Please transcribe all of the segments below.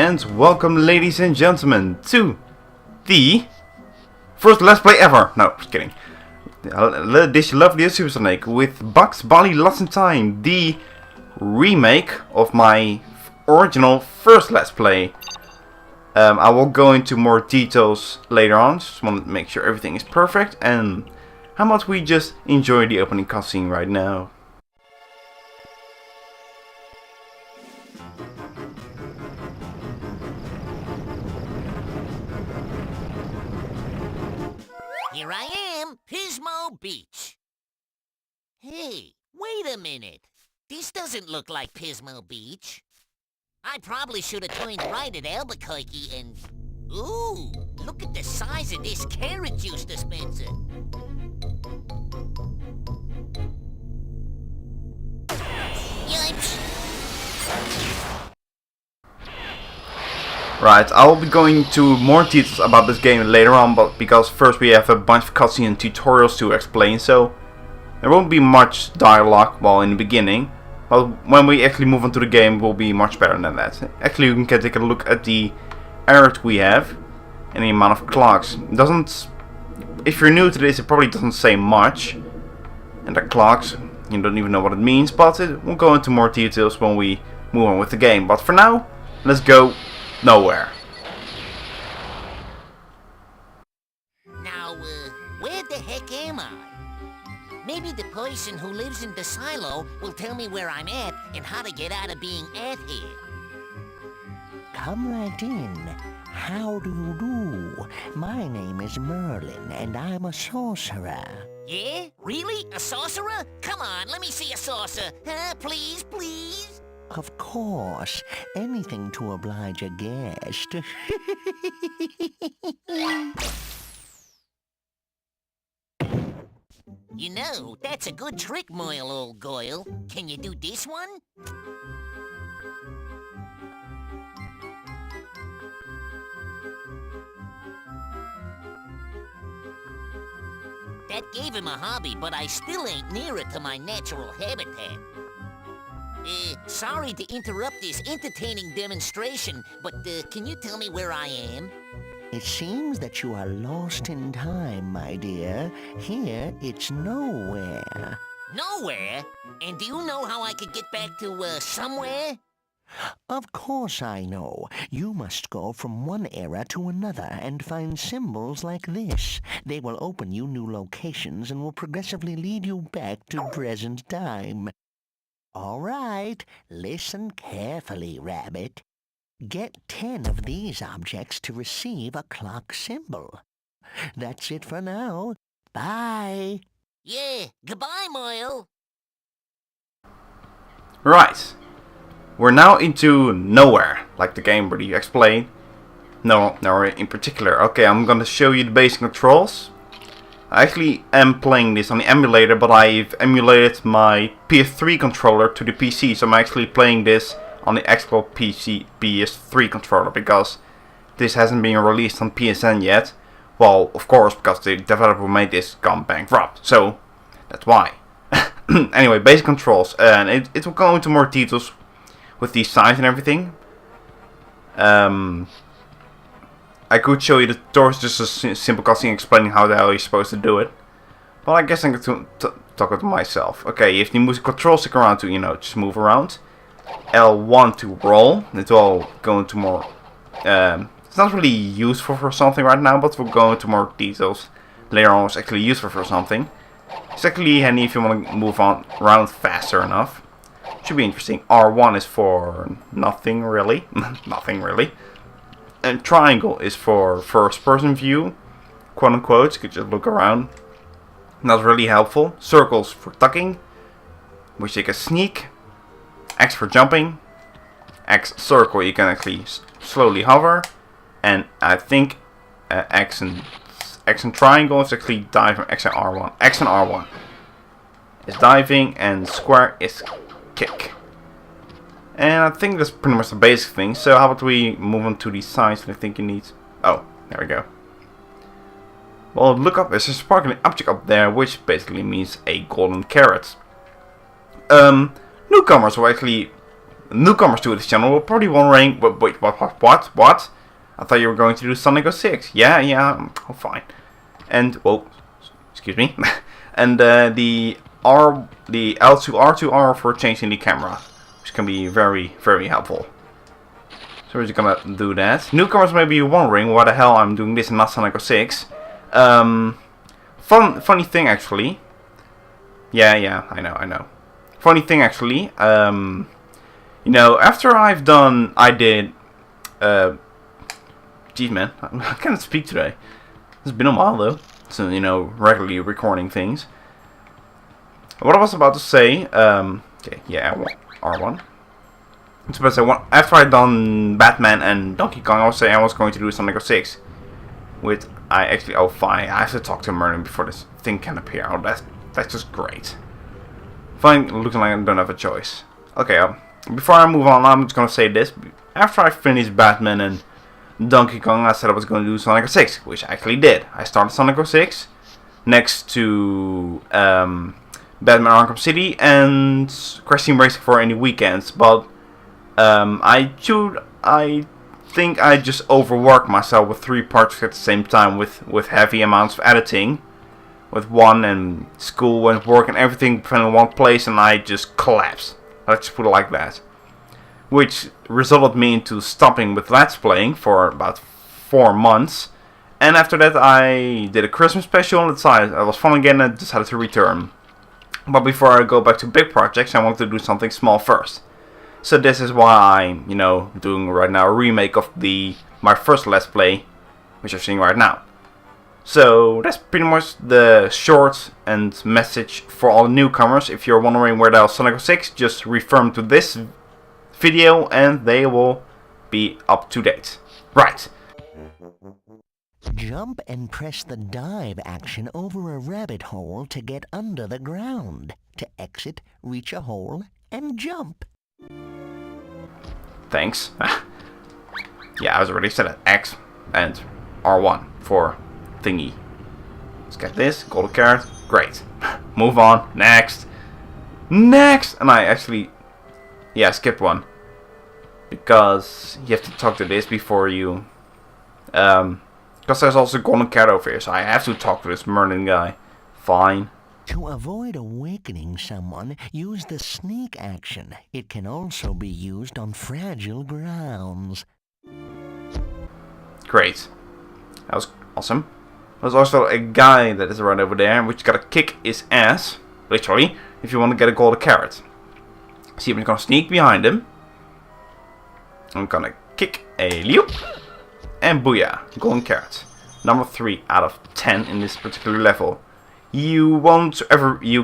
and welcome, ladies and gentlemen, to the first Let's Play ever. No, just kidding. This lovely Zupersonic with Bugs Bunny Lost in Time, the remake of my original first Let's Play. I will go into more details later on. Just want to make sure everything is perfect. And how about we just enjoy the opening cutscene right now? Here I am, Pismo Beach. Hey, wait a minute. This doesn't look like Pismo Beach. I probably should have turned right at Albuquerque and... Ooh, look at the size of this carrot juice dispenser. Yipes. Right, I will be going into more details about this game later on, but because first we have a bunch of cutscene and tutorials to explain, so there won't be much dialogue while in the beginning, but when we actually move on to the game, it will be much better than that. Actually, you can take a look at the art we have and the amount of clocks. It doesn't, if you're new to this, it probably doesn't say much, and the clocks, you don't even know what it means, but we'll go into more details when we move on with the game. But for now, let's go nowhere. Now, where the heck am I? Maybe the person who lives in the silo will tell me where I'm at and how to get out of being at here. Come right in. How do you do? My name is Merlin, and I'm a sorcerer. Yeah? Really? A sorcerer? Come on, let me see a saucer. Please, please? Of course. Anything to oblige a guest. You know, that's a good trick, Moyle, old Goyle. Can you do this one? That gave him a hobby, but I still ain't near it to my natural habitat. Sorry to interrupt this entertaining demonstration, but can you tell me where I am? It seems that you are lost in time, my dear. Here, it's nowhere. Nowhere? And do you know how I could get back to, somewhere? Of course I know. You must go from one era to another and find symbols like this. They will open you new locations and will progressively lead you back to present time. All right, listen carefully, Rabbit. Get 10 of these objects to receive a clock symbol. That's it for now. Bye. Yeah, goodbye, Moyle. Right, we're now into nowhere, like the game already explained. Nowhere in particular. Okay, I'm gonna show you the basic controls. I actually am playing this on the emulator, but I've emulated my PS3 controller to the PC, so I'm actually playing this on the actual PS3 controller, because this hasn't been released on PSN yet. Well, of course, because the developer who made this gone bankrupt, so that's why. Anyway, basic controls, and it will go into more details with the size and everything. I could show you the tutorials, just a simple cutscene explaining how the hell you're supposed to do it. But I guess I'm going to talk to myself. Okay, you have the music control stick around to, just move around. L1 to roll. It will go into more... it's not really useful for something right now, but we'll go into more details later on. It's actually useful for something. It's actually handy if you want to move on around faster enough. Should be interesting. R1 is for nothing really. Nothing really. And triangle is for first person view, quote unquote. You could just look around. That's really helpful. Circles for tucking, which you can sneak. X for jumping. X circle you can actually slowly hover. And I think X and triangle is actually diving. X and R1. X and R1 is diving, and square is kick. And I think that's pretty much the basic thing. So how about we move on to the sides that I think you need. Oh, there we go. Well, look up, there's a sparkling object up there, which basically means a golden carrot. Newcomers will actually newcomers to this channel will probably wondering, wait, what? I thought you were going to do Sonic 06. Yeah, oh fine. And, whoa, excuse me. And the L2R2R for changing the camera, which can be very, very helpful. So we're just gonna do that. Newcomers may be wondering why the hell I'm doing this and not Sonic 06. Funny thing actually. Yeah, I know. Funny thing actually. You know, after I did. Geez, man, I can't speak today. It's been a while though. So you know, regularly recording things. What I was about to say. Okay, yeah, R1. After I'd done Batman and Donkey Kong, I was saying I was going to do Sonic 06. Oh fine, I have to talk to Merlin before this thing can appear. Oh, that's just great. Fine, looking like I don't have a choice. Okay, before I move on, I'm just gonna say this. After I finished Batman and Donkey Kong, I said I was going to do Sonic 06, which I actually did. I started Sonic 06 next to Batman Arkham City and Crash Team Racing for any weekends, but I think I just overworked myself with 3 projects at the same time with heavy amounts of editing, with one and school and work and everything put in one place, and I just collapsed. Let's put it like that. Which resulted me into stopping with Let's Playing for about 4 months. And after that I did a Christmas special and decided it was fun again and decided to return. But before I go back to big projects, I wanted to do something small first. So this is why I'm, doing right now a remake of my first Let's Play, which you're seeing right now. So that's pretty much the short and message for all the newcomers. If you're wondering where the hell Sonic 06, just refer them to this video and they will be up to date. Right. Jump and press the dive action over a rabbit hole to get under the ground. To exit, reach a hole and jump. Thanks. Yeah, I was already said it. X and R1 for thingy. Let's get this. Golden carrot. Great. Move on. Next. And I actually... Yeah, skipped one. Because you have to talk to this before you... Because there's also a golden carrot over here, so I have to talk to this Merlin guy. Fine. To avoid awakening someone, use the sneak action. It can also be used on fragile grounds. Great. That was awesome. There's also a guy that is right over there, which gotta kick his ass, literally, if you want to get a golden carrot. See, I'm gonna sneak behind him. I'm gonna kick a loop. And booyah, golden carrot. Number 3 out of 10 in this particular level. You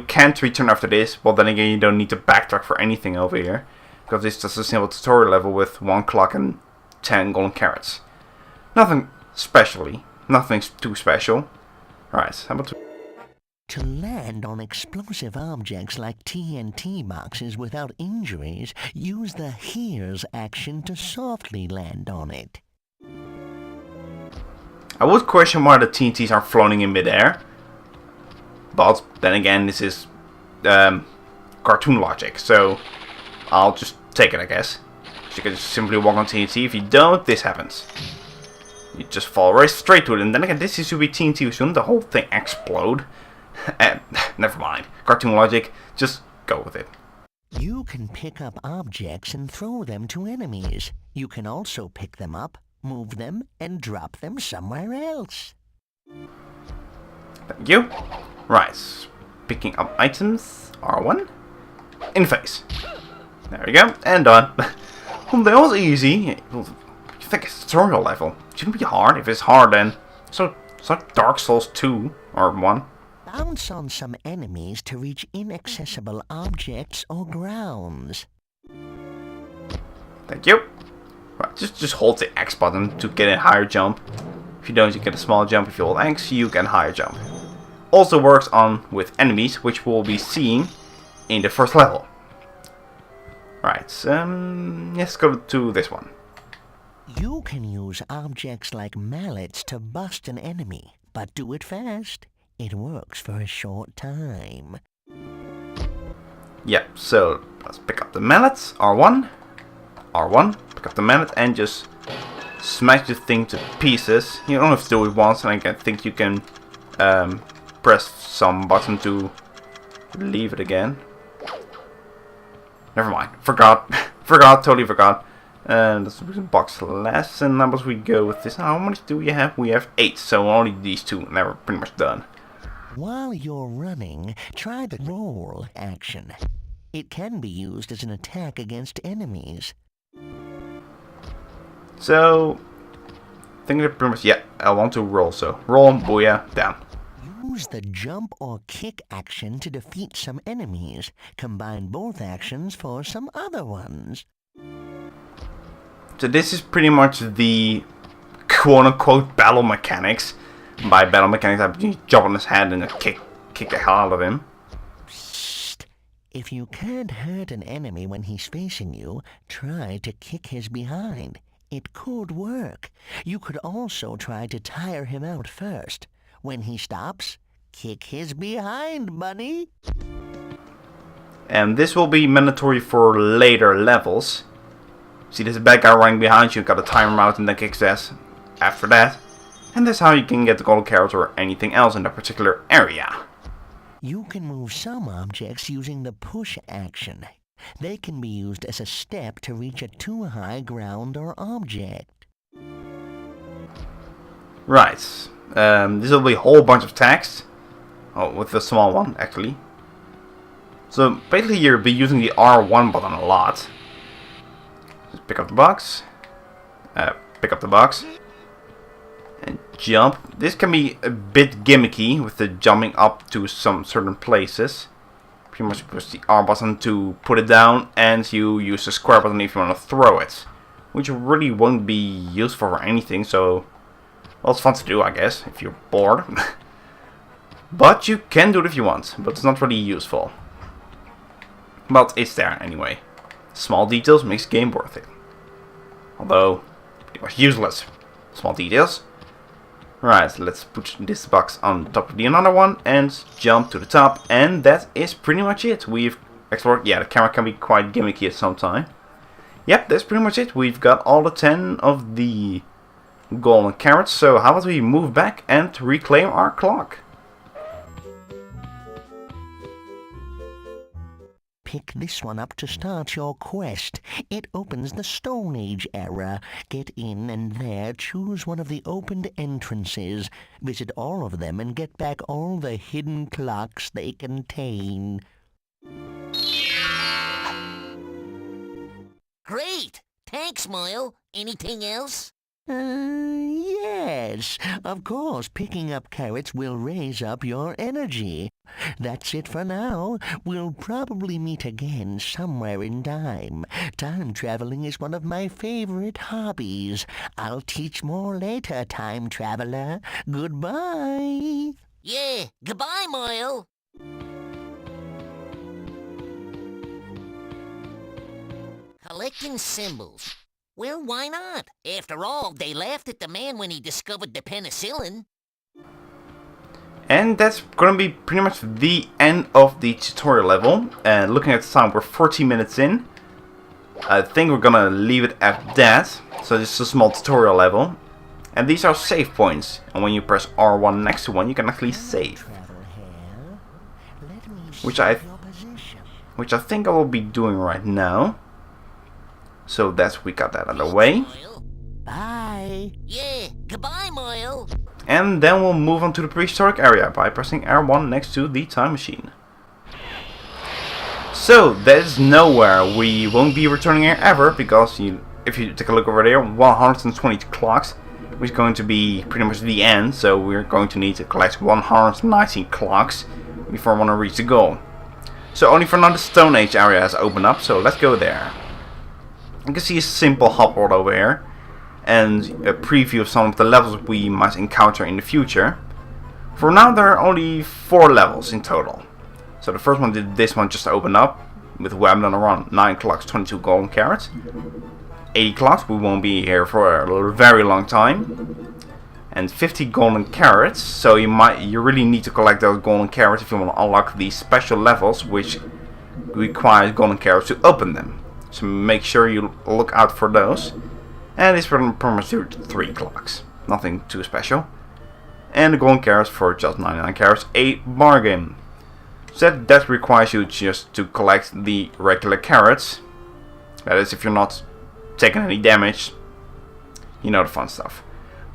can't return after this, but then again you don't need to backtrack for anything over here. Because it's just a simple tutorial level with 1 clock and 10 golden carrots. Nothing too special. Alright, how about To land on explosive objects like TNT boxes without injuries, use the Here's action to softly land on it. I would question why the TNTs are floating in midair. But then again, this is cartoon logic, so I'll just take it, I guess. So you can just simply walk on TNT. If you don't, this happens. You just fall right straight to it, and then again, this is to be TNT. Shouldn't the whole thing explode? Never mind. Cartoon logic, just go with it. You can pick up objects and throw them to enemies. You can also pick them up, move them, and drop them somewhere else. Thank you. Right. Picking up items. R1. In face. There we go. And done. Well, that was easy. You think it's a tutorial level. It shouldn't be hard. If it's hard, then it's like Dark Souls 2 or 1. Bounce on some enemies to reach inaccessible objects or grounds. Thank you. Right, just hold the X button to get a higher jump. If you don't, you get a small jump. If you hold X, you get a higher jump. Also works on with enemies, which we'll be seeing in the first level. Right, let's go to this one. You can use objects like mallets to bust an enemy, but do it fast. It works for a short time. Yeah, so let's pick up the mallets, R1. R1, pick up the mallet and just smash the thing to pieces. You don't have to do it once, and I think you can press some button to leave it again. Never mind, forgot, totally forgot. And let's box last, and numbers we go with this. How much do we have? We have 8, so only these 2, and they're pretty much done. While you're running, try the roll action. It can be used as an attack against enemies. So, I think that pretty much, yeah, I want to roll, so roll, booyah, down. Use the jump or kick action to defeat some enemies. Combine both actions for some other ones. So this is pretty much the quote-unquote battle mechanics. By battle mechanics, I mean jump on his head and kick the hell out of him. Psst. If you can't hurt an enemy when he's facing you, try to kick his behind. It could work. You could also try to tire him out first. When he stops, kick his behind, buddy. And this will be mandatory for later levels. See, there's a bad guy running behind you, gotta tire him out and then kick his ass after that. And that's how you can get the golden carrot or anything else in that particular area. You can move some objects using the push action. They can be used as a step to reach a too high ground or object. Right. This will be a whole bunch of text. Oh, with the small one, actually. So basically you'll be using the R1 button a lot. Just pick up the box. Pick up the box. And jump. This can be a bit gimmicky with the jumping up to some certain places. Pretty much press the R button to put it down, and you use the square button if you want to throw it. Which really won't be useful for anything, so... well, it's fun to do, I guess, if you're bored. But you can do it if you want, but it's not really useful. But it's there anyway. Small details makes the game worth it. Although, pretty much useless. Small details. Right, let's put this box on top of the another one and jump to the top, and that is pretty much it. We've explored, yeah, the camera can be quite gimmicky at some time. Yep, that's pretty much it. We've got all the 10 of the golden carrots, so how about we move back and reclaim our clock? Pick this one up to start your quest. It opens the Stone Age era. Get in and there choose one of the opened entrances. Visit all of them and get back all the hidden clocks they contain. Great! Thanks, Moyle. Anything else? Yes. Of course, picking up carrots will raise up your energy. That's it for now. We'll probably meet again somewhere in time. Time traveling is one of my favorite hobbies. I'll teach more later, time traveler. Goodbye. Yeah, goodbye, Moyle. Collecting symbols. Well, why not? After all, they laughed at the man when he discovered the penicillin. And that's gonna be pretty much the end of the tutorial level. And looking at the time, we're 40 minutes in. I think we're gonna leave it at that. So this is a small tutorial level. And these are save points. And when you press R1 next to one, you can actually save. Which I think I will be doing right now. So we got that out of the way. Bye. Yeah, goodbye, Moyle. And then we'll move on to the prehistoric area by pressing R1 next to the time machine. So there's nowhere. We won't be returning here ever because if you take a look over there, 120 clocks, which is going to be pretty much the end. So we're going to need to collect 119 clocks before I want to reach the goal. So only for now the Stone Age area has opened up, so let's go there. You can see a simple hub world over here and a preview of some of the levels we might encounter in the future. For now there are only 4 levels in total. So the first one did this one just open up with Webden around 9 clocks, 22 golden carrots. 80 clocks, we won't be here for a very long time. And 50 golden carrots, so you really need to collect those golden carrots if you want to unlock these special levels which require golden carrots to open them. so make sure you look out for those. And these promise you 3 clocks, nothing too special. And the golden carrots for just 99 carrots, a bargain. So that requires you just to collect the regular carrots. That is, if you're not taking any damage, you know the fun stuff.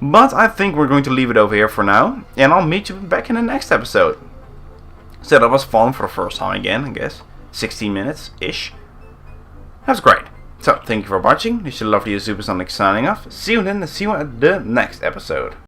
But I think we're going to leave it over here for now, and I'll meet you back in the next episode. So that was fun for the first time again, I guess. 16 minutes-ish. That's great. So, thank you for watching. This is your lovely Zupersonic signing off. See you then, and see you at the next episode.